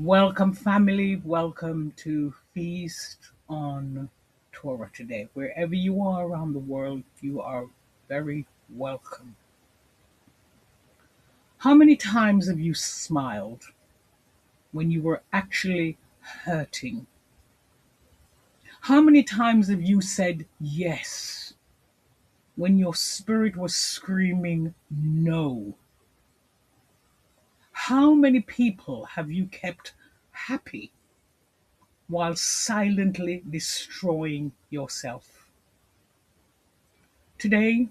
Welcome, family. Welcome to Feast on Torah today. Wherever you are around the world, you are very welcome. How many times have you smiled when you were actually hurting? How many times have you said yes when your spirit was screaming no? How many people have you kept happy while silently destroying yourself? Today,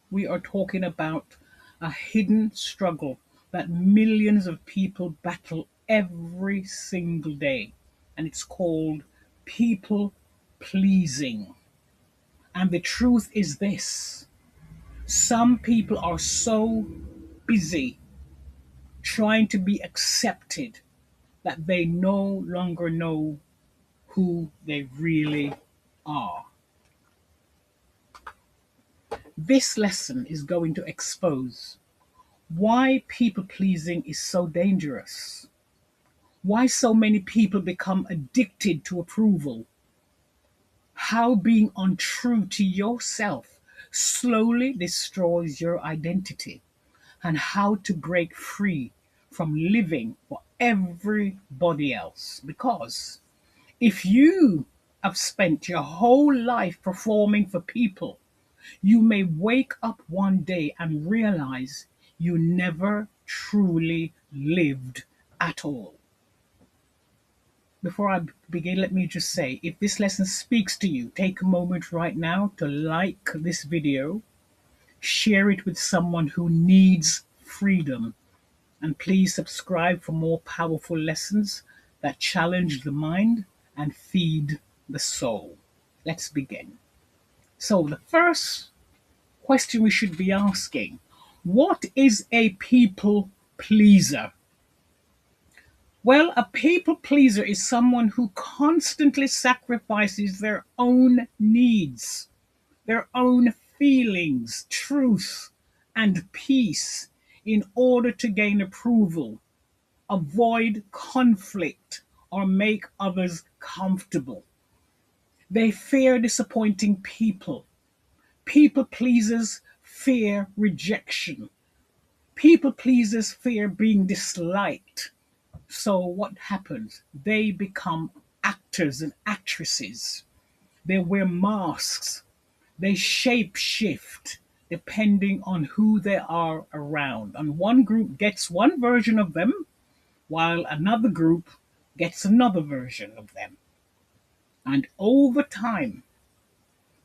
we are talking about a hidden struggle that millions of people battle every single day, and it's called people pleasing. And the truth is this: some people are so busy trying to be accepted that they no longer know who they really are. This lesson is going to expose why people pleasing is so dangerous, why so many people become addicted to approval, how being untrue to yourself slowly destroys your identity, and how to break free from living for everybody else. Because if you have spent your whole life performing for people, you may wake up one day and realize you never truly lived at all. Before I begin, let me just say, if this lesson speaks to you, take a moment right now to like this video, share it with someone who needs freedom, and please subscribe for more powerful lessons that challenge the mind and feed the soul. Let's begin. So, the first question we should be asking: what is a people pleaser? Well, a people pleaser is someone who constantly sacrifices their own needs, their own feelings, truth, and peace in order to gain approval, avoid conflict, or make others comfortable. They fear disappointing people. People pleasers fear rejection. People pleasers fear being disliked. So what happens? They become actors and actresses. They wear masks. They shape shift depending on who they are around. And one group gets one version of them, while another group gets another version of them. And over time,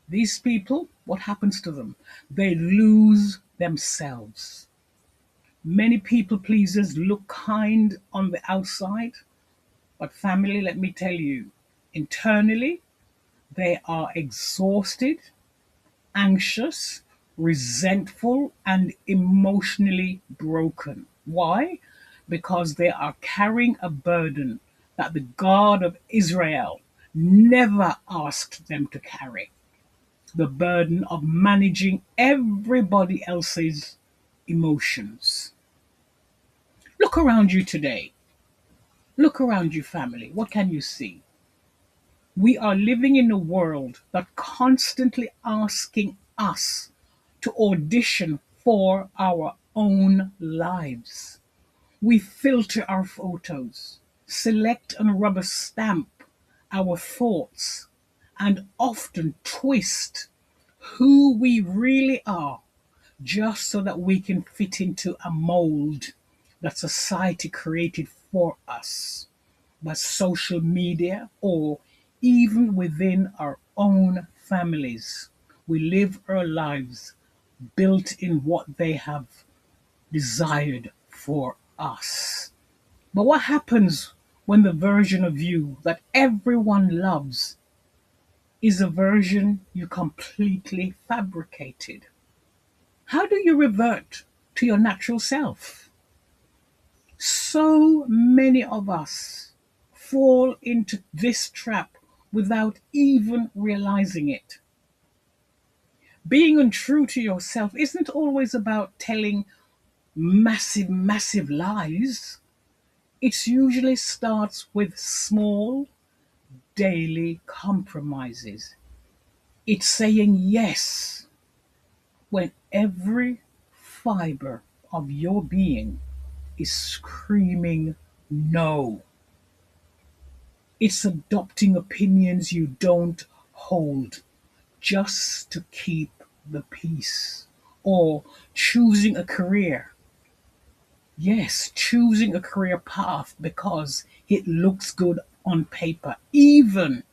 these people, what happens to them? They lose themselves. Many people pleasers look kind on the outside, but family, let me tell you, internally, they are exhausted, anxious, resentful, and emotionally broken. Why? Because they are carrying a burden that the God of Israel never asked them to carry: the burden of managing everybody else's emotions. Look around you today. Look around you, family. What can you see? We are living in a world that constantly asking us to audition for our own lives. We filter our photos, select and rubber stamp our thoughts, and often twist who we really are just so that we can fit into a mold that society created for us by social media or even within our own families. We live our lives built in what they have desired for us. But what happens when the version of you that everyone loves is a version you completely fabricated? How do you revert to your natural self? So many of us fall into this trap without even realizing it. Being untrue to yourself isn't always about telling massive lies. It usually starts with small daily compromises. It's saying yes when every fiber of your being is screaming no. It's adopting opinions you don't hold just to keep the peace. Or choosing a career. Yes, choosing a career path because it looks good on paper, even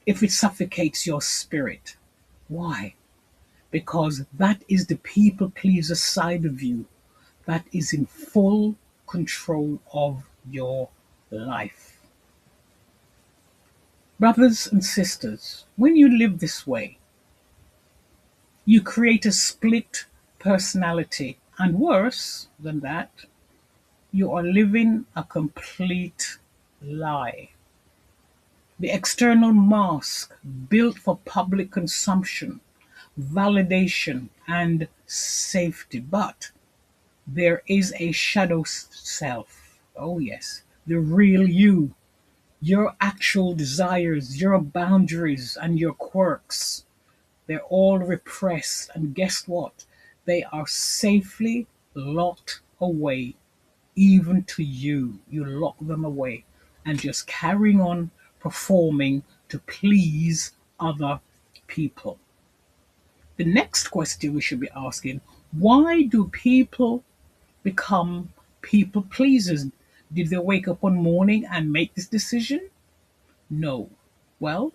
if it suffocates your spirit. Why? Because that is the people pleaser side of you that is in full control of your life. Brothers and sisters, when you live this way, you create a split personality, and worse than that, you are living a complete lie. The external mask built for public consumption, validation, and safety. But there is a shadow self. Oh, yes. The real you. Your actual desires, your boundaries, and your quirks. They're all repressed. And guess what? They are safely locked away, even to you. You lock them away and just carrying on performing to please other people. The next question we should be asking, why do people become people pleasers? Did they wake up one morning and make this decision? No. Well,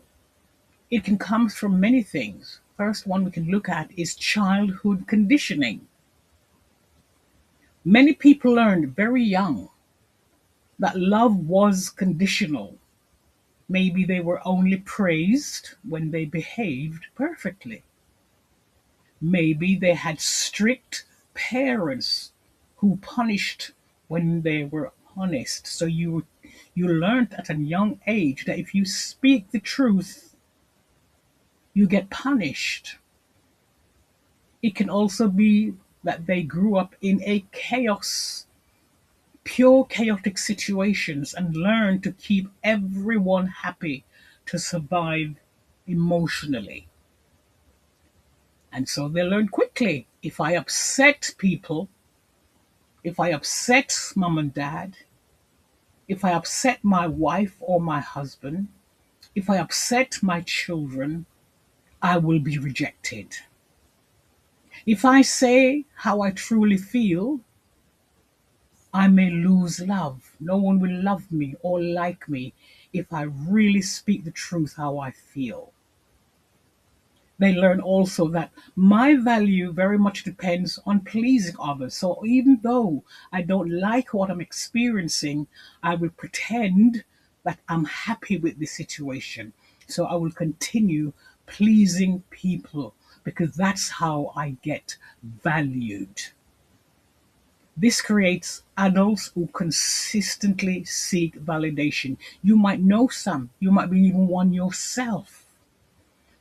it can come from many things. First one we can look at is childhood conditioning. Many people learned very young that love was conditional. Maybe they were only praised when they behaved perfectly. Maybe they had strict parents who punished when they were honest. So you learned at a young age that if you speak the truth, you get punished. It can also be that they grew up in a pure chaotic situations and learned to keep everyone happy to survive emotionally. And so they learn quickly. If I upset people, if I upset mom and dad, if I upset my wife or my husband, if I upset my children, I will be rejected. If I say how I truly feel, I may lose love. No one will love me or like me if I really speak the truth how I feel. They learn also that my value very much depends on pleasing others. So even though I don't like what I'm experiencing, I will pretend that I'm happy with the situation. So I will continue pleasing people because that's how I get valued. This creates adults who consistently seek validation. You might know some, you might be even one yourself.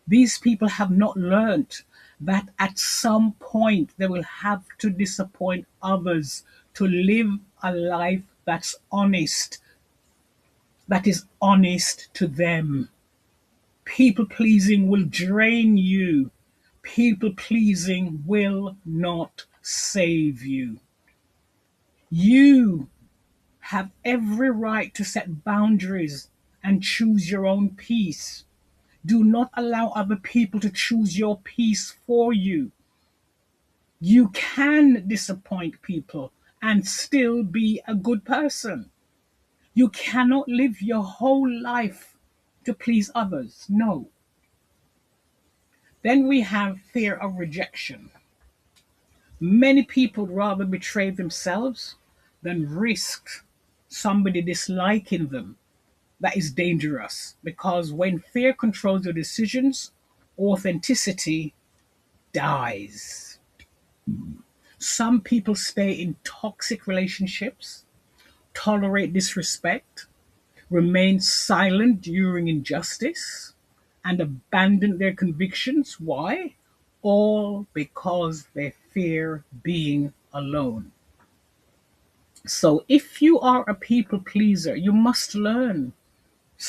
These people have not learned that at some point they will have to disappoint others to live a life that's honest, that is honest to them. People pleasing will drain you. People pleasing will not save you. You have every right to set boundaries and choose your own peace. Do not allow other people to choose your peace for you. You can disappoint people and still be a good person. You cannot live your whole life to please others. No. Then we have fear of rejection. Many people rather betray themselves than risk somebody disliking them. That is dangerous because when fear controls your decisions, authenticity dies. Some people stay in toxic relationships, tolerate disrespect, remain silent during injustice, and abandon their convictions. Why? All because they fear being alone. So if you are a people pleaser, you must learn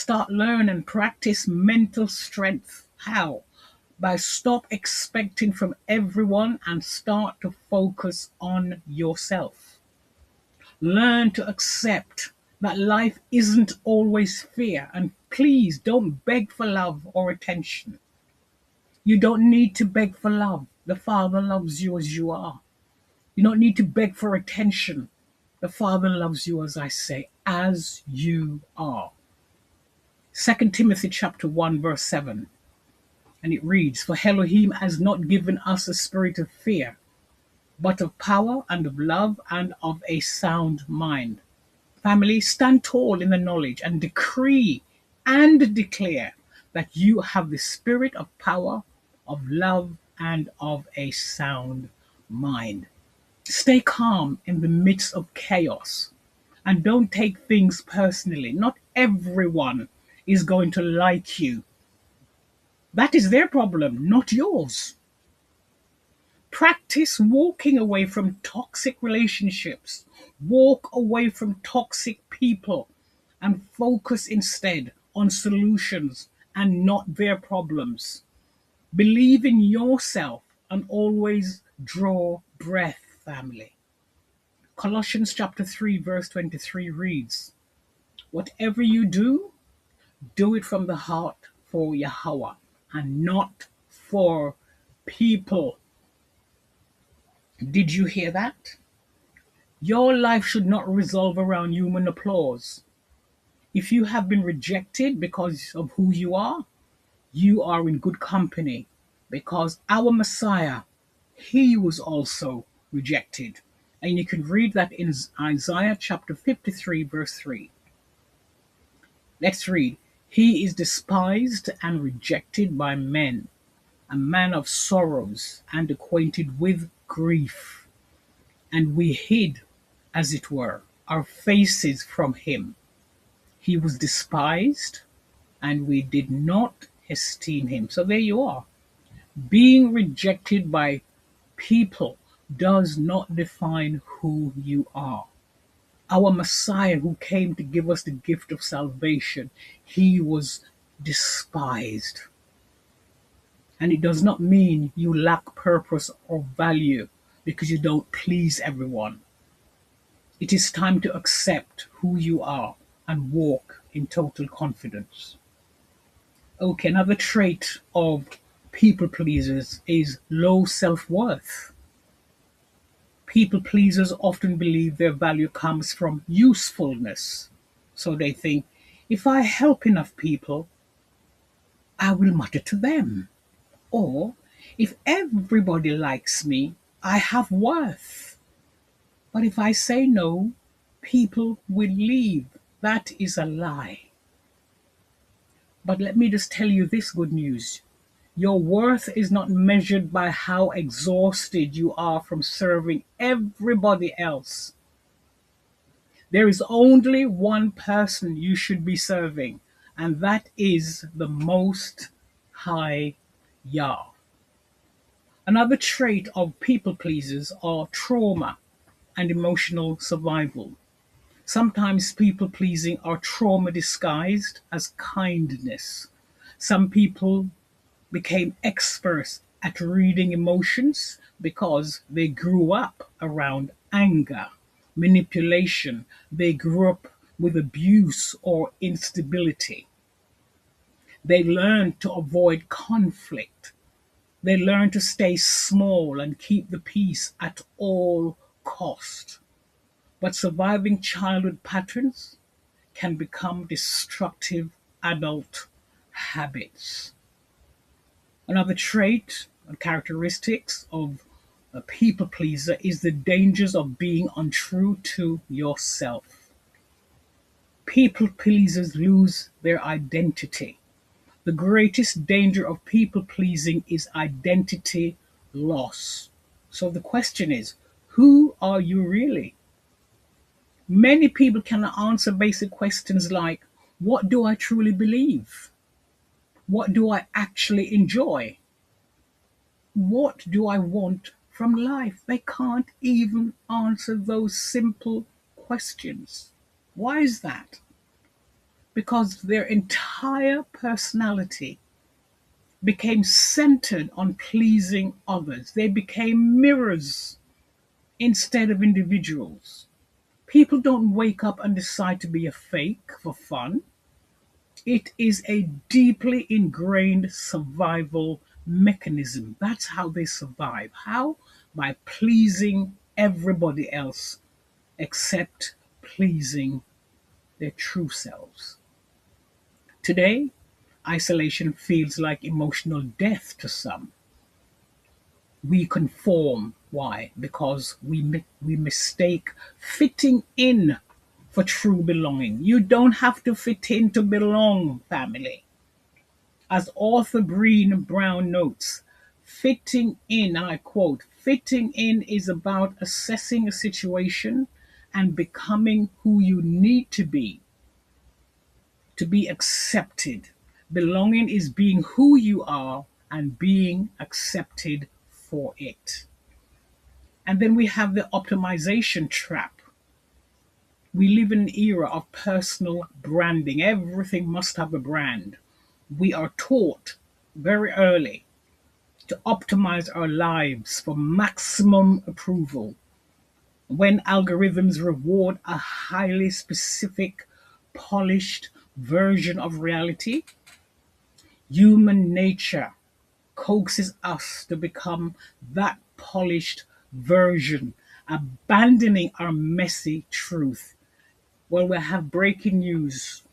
and practice mental strength. How? By stop expecting from everyone and start to focus on yourself. Learn to accept that life isn't always fair, and please don't beg for love or attention. You don't need to beg for love. The Father loves you as you are. You don't need to beg for attention. The Father loves you, as I say, as you are. 2 Timothy chapter 1 verse 7, and it reads, "For Elohim has not given us a spirit of fear, but of power and of love and of a sound mind." Family, stand tall in the knowledge and decree and declare that you have the spirit of power, of love, and of a sound mind. Stay calm in the midst of chaos and don't take things personally. Not everyone is going to like you. That is their problem, not yours. Practice walking away from toxic relationships. Walk away from toxic people and focus instead on solutions and not their problems. Believe in yourself and always draw breath, family. Colossians chapter 3 verse 23 reads, "Whatever you do, do it from the heart for Yahweh and not for people." Did you hear that? Your life should not revolve around human applause. If you have been rejected because of who you are in good company because our Messiah, he was also rejected. And you can read that in Isaiah chapter 53, verse 3. Let's read. "He is despised and rejected by men, a man of sorrows and acquainted with grief. And we hid, as it were, our faces from him. He was despised, and we did not esteem him." So there you are. Being rejected by people does not define who you are. Our Messiah, who came to give us the gift of salvation, he was despised. And it does not mean you lack purpose or value because you don't please everyone. It is time to accept who you are and walk in total confidence. Okay, another trait of people pleasers is low self worth. People pleasers often believe their value comes from usefulness. So they think, if I help enough people, I will matter to them. Or, if everybody likes me, I have worth. But if I say no, people will leave. That is a lie. But let me just tell you this good news. Your worth is not measured by how exhausted you are from serving everybody else. There is only one person you should be serving, and that is the Most High Yah. Another trait of people pleasers are trauma and emotional survival. Sometimes people pleasing are trauma disguised as kindness. Some people became experts at reading emotions because they grew up around anger, manipulation. They grew up with abuse or instability. They learned to avoid conflict. They learned to stay small and keep the peace at all cost. But surviving childhood patterns can become destructive adult habits. Another trait and characteristics of a people pleaser is the dangers of being untrue to yourself. People pleasers lose their identity. The greatest danger of people pleasing is identity loss. So the question is, who are you really? Many people cannot answer basic questions like, what do I truly believe? What do I actually enjoy? What do I want from life? They can't even answer those simple questions. Why is that? Because their entire personality became centered on pleasing others. They became mirrors instead of individuals. People don't wake up and decide to be a fake for fun. It is a deeply ingrained survival mechanism. That's how they survive. How? By pleasing everybody else except pleasing their true selves. Today, isolation feels like emotional death to some. We conform. Why? Because we mistake fitting in for true belonging. You don't have to fit in to belong, family. As author Green Brown notes, fitting in, I quote, fitting in is about assessing a situation and becoming who you need to be accepted. Belonging is being who you are and being accepted for it. And then we have the optimization trap. We live in an era of personal branding. Everything must have a brand. We are taught very early to optimize our lives for maximum approval. When algorithms reward a highly specific, polished version of reality, human nature coaxes us to become that polished version, abandoning our messy truth. Well, we have breaking news.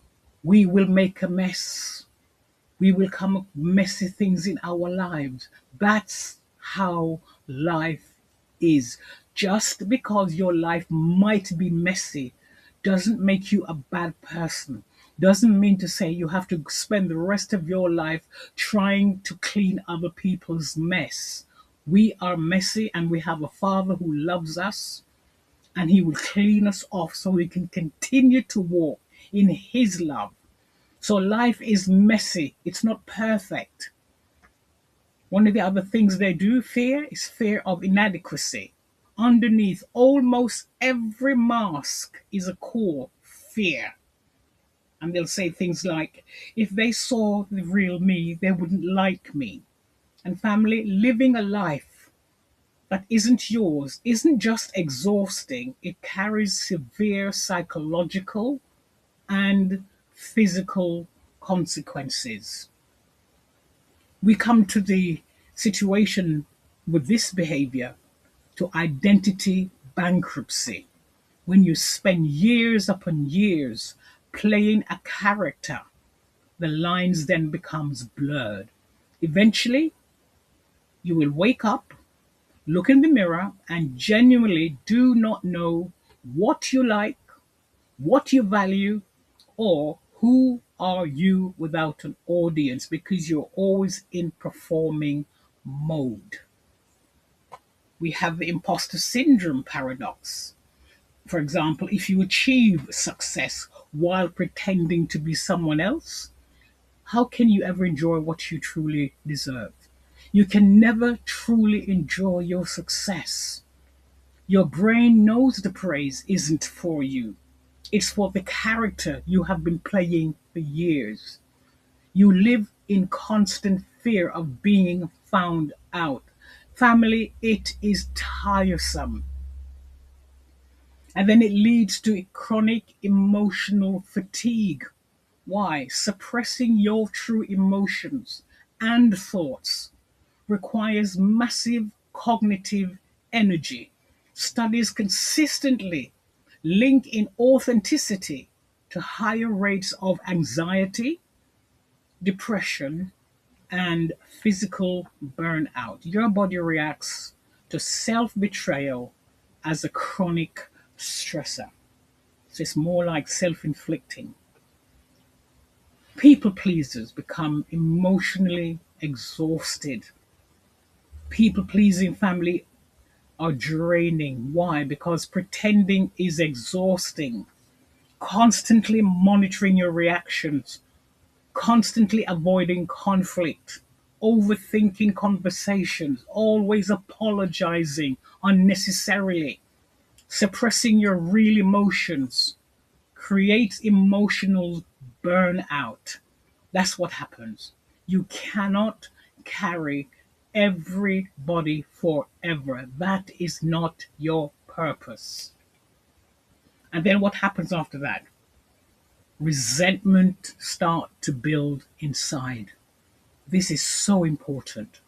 We will make a mess. We will come up with messy things in our lives. That's how life is. Just because your life might be messy doesn't make you a bad person. Doesn't mean to say you have to spend the rest of your life trying to clean other people's mess. We are messy and we have a Father who loves us and He will clean us off so we can continue to walk in His love. So life is messy. It's not perfect. One of the other things they do fear is fear of inadequacy. Underneath almost every mask is a core fear. And they'll say things like, if they saw the real me, they wouldn't like me. And family, living a life that isn't yours isn't just exhausting, it carries severe psychological and physical consequences. We come to the situation with this behavior to identity bankruptcy. When you spend years upon years playing a character, the lines then becomes blurred. Eventually, you will wake up, look in the mirror, and genuinely do not know what you like, what you value, or who are you without an audience because you're always in performing mode. We have the imposter syndrome paradox. For example, if you achieve success while pretending to be someone else, how can you ever enjoy what you truly deserve? You can never truly enjoy your success. Your brain knows the praise isn't for you. It's for the character you have been playing for years. You live in constant fear of being found out. Family, it is tiresome. And then it leads to chronic emotional fatigue. Why? Suppressing your true emotions and thoughts requires massive cognitive energy. Studies consistently link in authenticity to higher rates of anxiety, depression, and physical burnout. Your body reacts to self betrayal as a chronic stressor. So it's more like self inflicting. People pleasers become emotionally exhausted. People pleasing family are draining. Why? Because pretending is exhausting. Constantly monitoring your reactions, constantly avoiding conflict, overthinking conversations, always apologizing unnecessarily. Suppressing your real emotions creates emotional burnout. That's what happens. You cannot carry everybody forever. That is not your purpose. And then what happens after that? Resentment start to build inside. This is so important.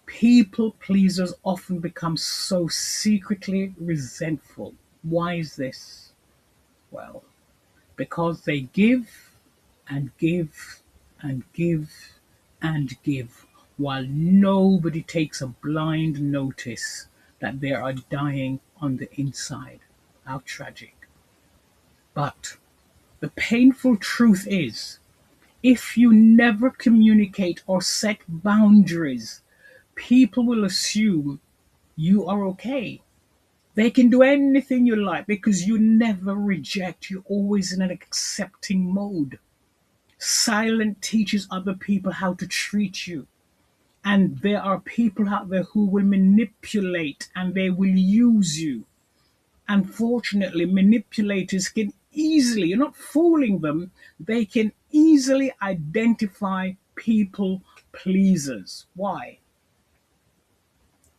People pleasers often become so secretly resentful. Why is this? Well, because they give and give and give and give while nobody takes a blind notice that they are dying on the inside. How tragic. But the painful truth is, if you never communicate or set boundaries, people will assume you are okay. They can do anything you like because you never reject. You're always in an accepting mode. Silent teaches other people how to treat you. And there are people out there who will manipulate and they will use you. Unfortunately, manipulators can easily, you're not fooling them, they can easily identify people pleasers. Why?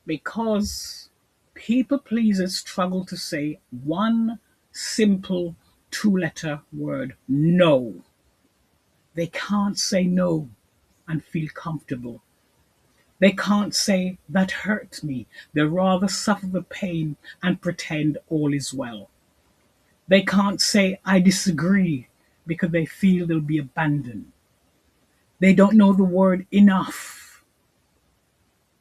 Because people pleasers struggle to say one simple two-letter word, no. They can't say no and feel comfortable. They can't say, that hurts me. They rather suffer the pain and pretend all is well. They can't say, I disagree, because they feel they'll be abandoned. They don't know the word enough.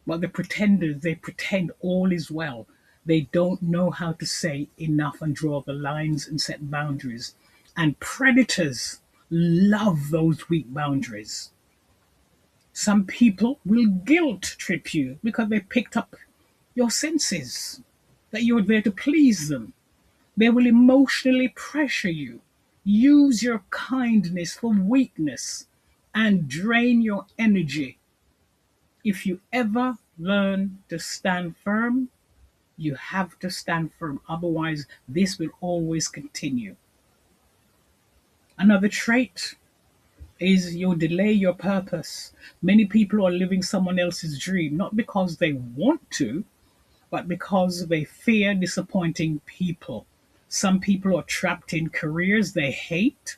But the pretenders, they pretend all is well. They don't know how to say enough and draw the lines and set boundaries. And predators love those weak boundaries. Some people will guilt trip you because they picked up your senses, that you're there to please them. They will emotionally pressure you, use your kindness for weakness, and drain your energy. If you ever learn to stand firm, you have to stand firm. Otherwise, this will always continue. Another trait is you delay your purpose. Many people are living someone else's dream, not because they want to, but because they fear disappointing people. Some people are trapped in careers they hate.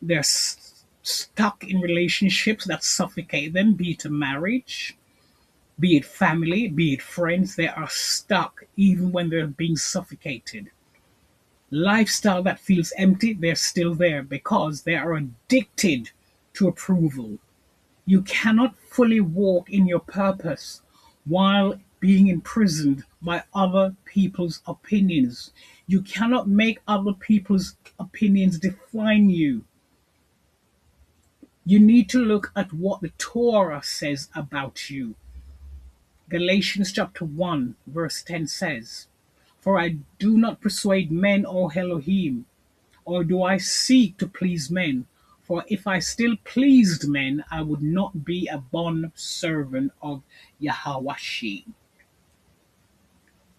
They're stuck in relationships that suffocate them, be it a marriage, be it family, be it friends. They are stuck even when they're being suffocated. Lifestyle that feels empty, they're still there because they are addicted to approval. You cannot fully walk in your purpose while being imprisoned by other people's opinions. You cannot make other people's opinions define you. You need to look at what the Torah says about you. Galatians chapter 1, verse 10 says, For I do not persuade men or Elohim, or do I seek to please men? For if I still pleased men, I would not be a bond servant of Yahweh.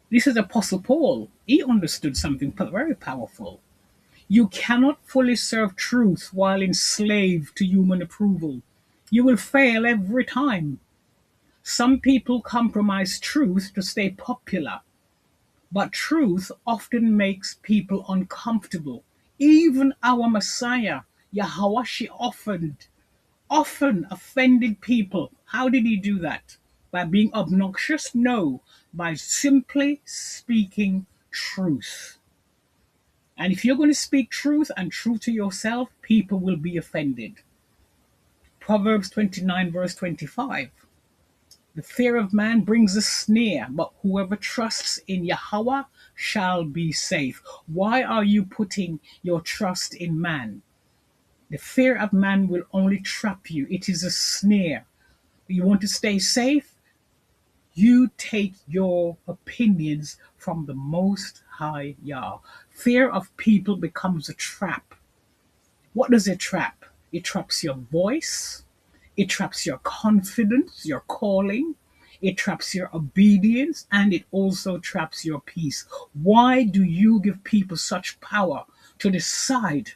This is Apostle Paul. He understood something very powerful. You cannot fully serve truth while enslaved to human approval. You will fail every time. Some people compromise truth to stay popular, but truth often makes people uncomfortable. Even our Messiah, Yahweh, often offended people. How did he do that? By being obnoxious? No, by simply speaking truth. And if you're going to speak truth and true to yourself, people will be offended. Proverbs 29, verse 25. The fear of man brings a snare, but whoever trusts in Yahweh shall be safe. Why are you putting your trust in man? The fear of man will only trap you. It is a snare. You want to stay safe? You take your opinions from the Most High Yah. Fear of people becomes a trap. What does it trap? It traps your voice. It traps your confidence, your calling. It traps your obedience and it also traps your peace. Why do you give people such power to decide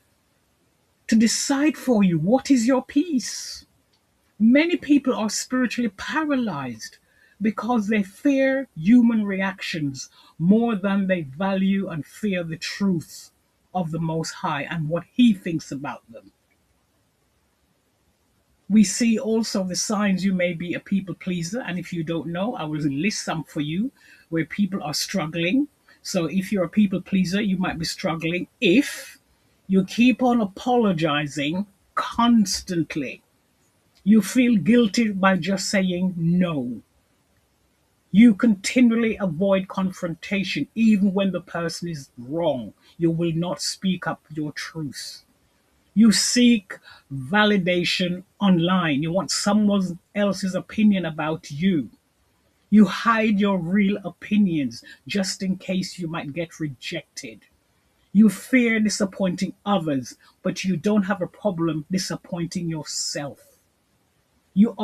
for you what is your peace? Many people are spiritually paralyzed because they fear human reactions more than they value and fear the truth of the Most High and what He thinks about them. We see also the signs you may be a people pleaser, and if you don't know, I will list some for you where people are struggling. So if you're a people pleaser, you might be struggling if you keep on apologizing constantly. You feel guilty by just saying no. You continually avoid confrontation even when the person is wrong. You will not speak up your truth. You seek validation online. You want someone else's opinion about you. You hide your real opinions just in case you might get rejected. You fear disappointing others, but you don't have a problem disappointing yourself. You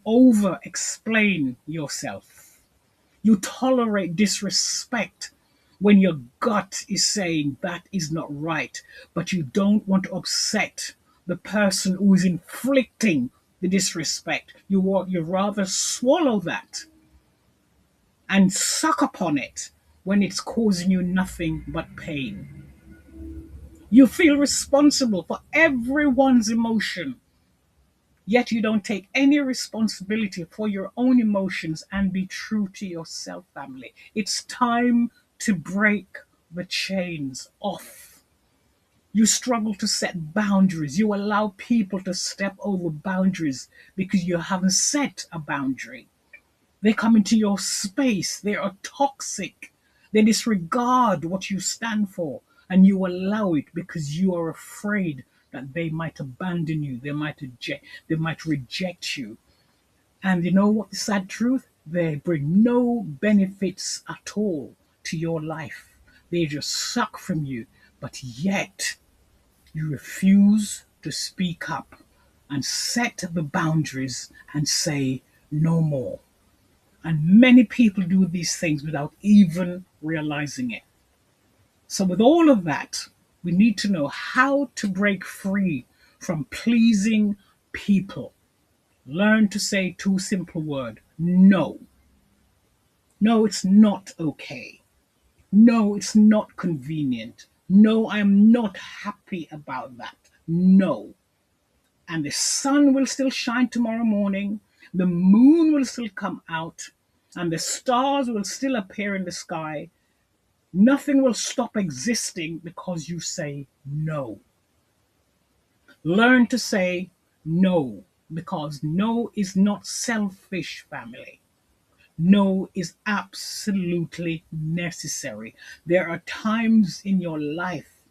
over explain yourself. You tolerate disrespect when your gut is saying that is not right, but you don't want to upset the person who is inflicting the disrespect. You rather swallow that and suck upon it when it's causing you nothing but pain. You feel responsible for everyone's emotion, yet you don't take any responsibility for your own emotions and be true to yourself, family. It's time to break the chains off. You struggle to set boundaries. You allow people to step over boundaries because you haven't set a boundary. They come into your space. They are toxic. They disregard what you stand for, and you allow it because you are afraid that they might abandon you. They might reject you. And you know what the sad truth? They bring no benefits at all to your life. They just suck from you. But yet, you refuse to speak up and set the boundaries and say no more. And many people do these things without even realizing it. So, with all of that, we need to know how to break free from pleasing people. Learn to say two simple words: no. No, it's not okay. No, it's not convenient. No, I am not happy about that. No. And the sun will still shine tomorrow morning. The moon will still come out. And the stars will still appear in the sky. Nothing will stop existing because you say no. Learn to say no, because no is not selfish, family. No is absolutely necessary. There are times in your life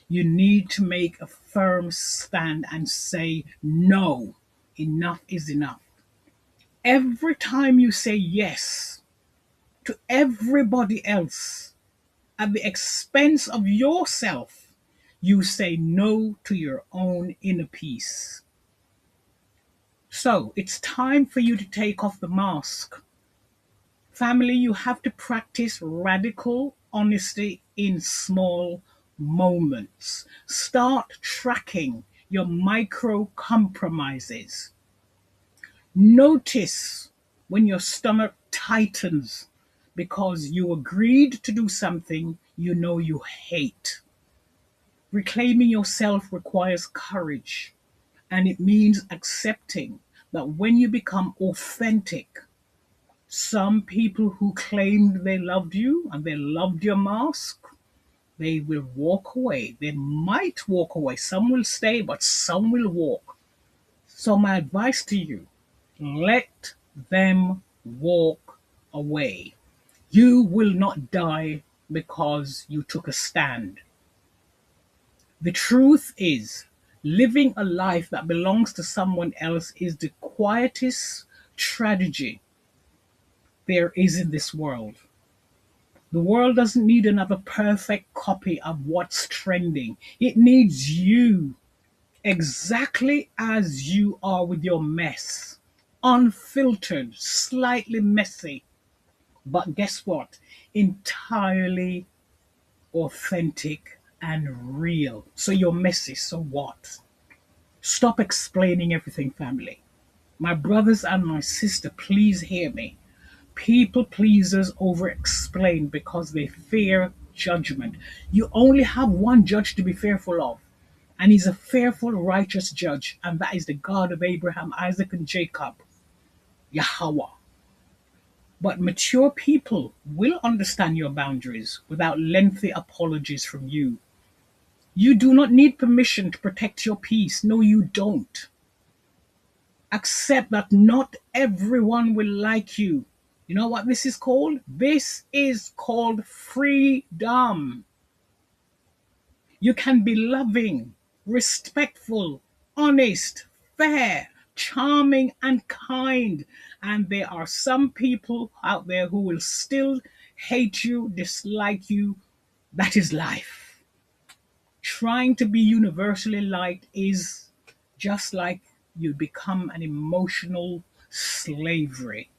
you need to make a firm stand and say no. Enough is enough. Every time you say yes to everybody else at the expense of yourself, you say no to your own inner peace. So it's time for you to take off the mask. Family, you have to practice radical honesty in small moments. Start tracking your micro compromises. Notice when your stomach tightens because you agreed to do something you know you hate. Reclaiming yourself requires courage, and it means accepting that when you become authentic, some people who claimed they loved you and they loved your mask, they will walk away. They might walk away. Some will stay, but some will walk. So, my advice to you: let them walk away. You will not die because you took a stand. The truth is, living a life that belongs to someone else is the quietest tragedy there is in this world. The world doesn't need another perfect copy of what's trending. It needs you exactly as you are with your mess. unfiltered, slightly messy, but guess what? Entirely authentic and real. So you're messy, so what? Stop explaining everything, family. My brothers and my sister, please hear me. People pleasers over explain because they fear judgment. You only have one judge to be fearful of, and he's a fearful, righteous judge, and that is the God of Abraham, Isaac, and Jacob, Yahweh. But mature people will understand your boundaries without lengthy apologies from you. You do not need permission to protect your peace. No, you don't. Accept that not everyone will like you. You know what this is called? This is called freedom. You can be loving, respectful, honest, fair, charming, and kind. And there are some people out there who will still hate you, dislike you. That is life. Trying to be universally liked is just like you become an emotional slavery.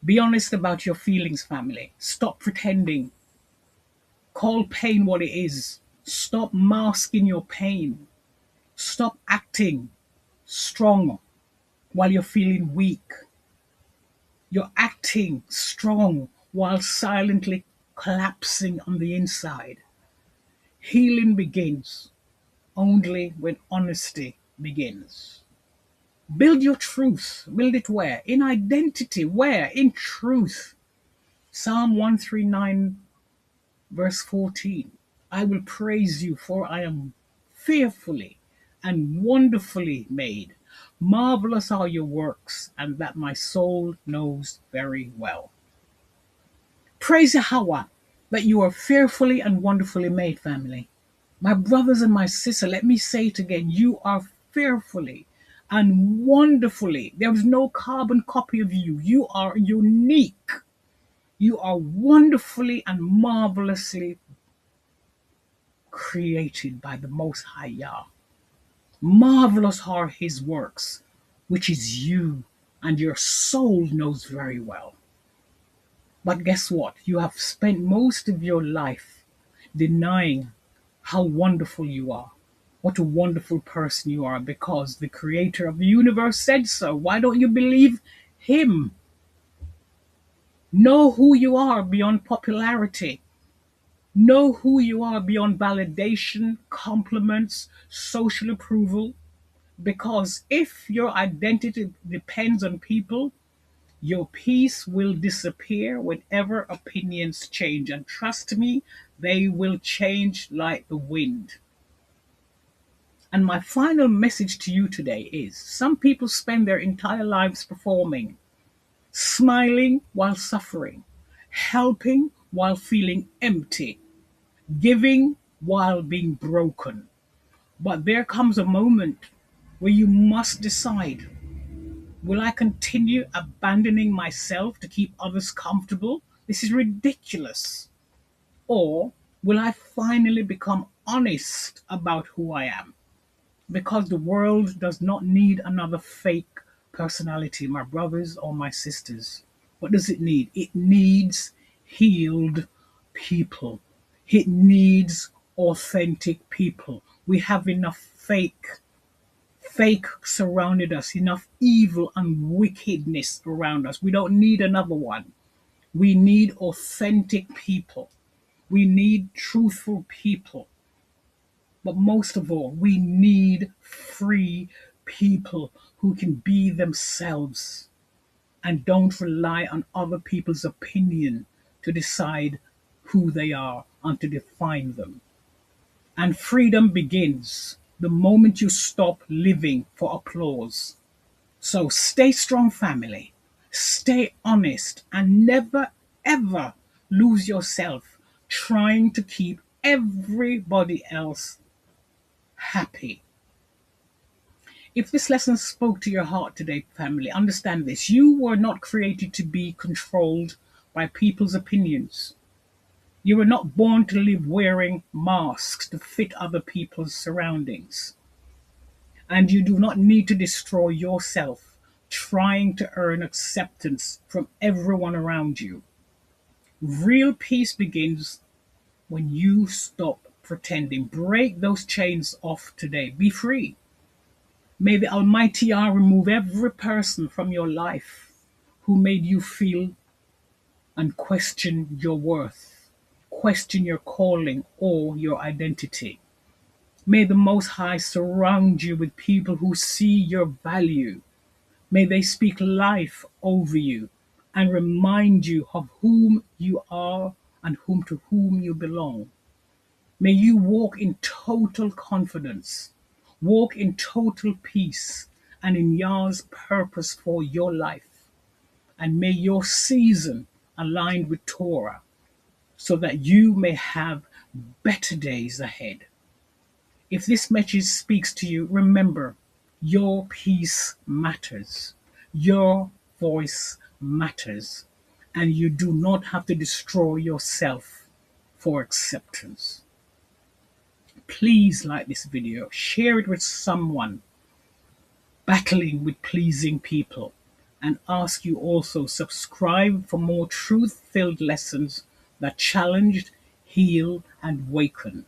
Be honest about your feelings, family. Stop pretending. Call pain what it is. Stop masking your pain. Stop acting strong while you're feeling weak. You're acting strong while silently collapsing on the inside. Healing begins only when honesty begins. Build your truth. Build it where? In identity. Where? In truth. Psalm 139, verse 14. I will praise you, for I am fearfully and wonderfully made. Marvelous are your works, and that my soul knows very well. Praise Yahweh that you are fearfully and wonderfully made, family. My brothers and my sister, let me say it again. You are fearfully and wonderfully. There is no carbon copy of you. You are unique. You are wonderfully and marvelously created by the Most High Yah. Marvelous are his works, which is you, and your soul knows very well. But guess what? You have spent most of your life denying how wonderful you are. What a wonderful person you are, because the creator of the universe said so. Why don't you believe him? Know who you are beyond popularity. Know who you are beyond validation, compliments, social approval. Because if your identity depends on people, your peace will disappear whenever opinions change. And trust me, they will change like the wind. And my final message to you today is some people spend their entire lives performing, smiling while suffering, helping while feeling empty, giving while being broken. But there comes a moment where you must decide, will I continue abandoning myself to keep others comfortable? This is ridiculous. Or will I finally become honest about who I am? Because the world does not need another fake personality, my brothers or my sisters. What does it need? It needs healed people. It needs authentic people. We have enough fake surrounded us, enough evil and wickedness around us. We don't need another one. We need authentic people. We need truthful people. But most of all, we need free people who can be themselves and don't rely on other people's opinion to decide who they are and to define them. And freedom begins the moment you stop living for applause. So stay strong, family. Stay honest and never, ever lose yourself trying to keep everybody else happy. If this lesson spoke to your heart today, family, understand this. You were not created to be controlled by people's opinions. You were not born to live wearing masks to fit other people's surroundings. And you do not need to destroy yourself trying to earn acceptance from everyone around you. Real peace begins when you stop pretending. Break those chains off today. Be free. May the Almighty Yah remove every person from your life who made you feel and question your worth, question your calling or your identity. May the Most High surround you with people who see your value. May they speak life over you and remind you of whom you are and to whom you belong. May you walk in total confidence, walk in total peace and in Yah's purpose for your life. And may your season align with Torah so that you may have better days ahead. If this message speaks to you, remember your peace matters, your voice matters, and you do not have to destroy yourself for acceptance. Please like this video, share it with someone battling with pleasing people, and ask you also subscribe for more truth-filled lessons that challenge, heal, and waken.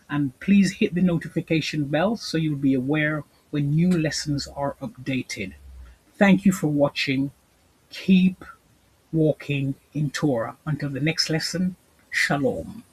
And please hit the notification bell so you'll be aware when new lessons are updated. Thank you for watching. Keep walking in Torah. Until the next lesson, Shalom.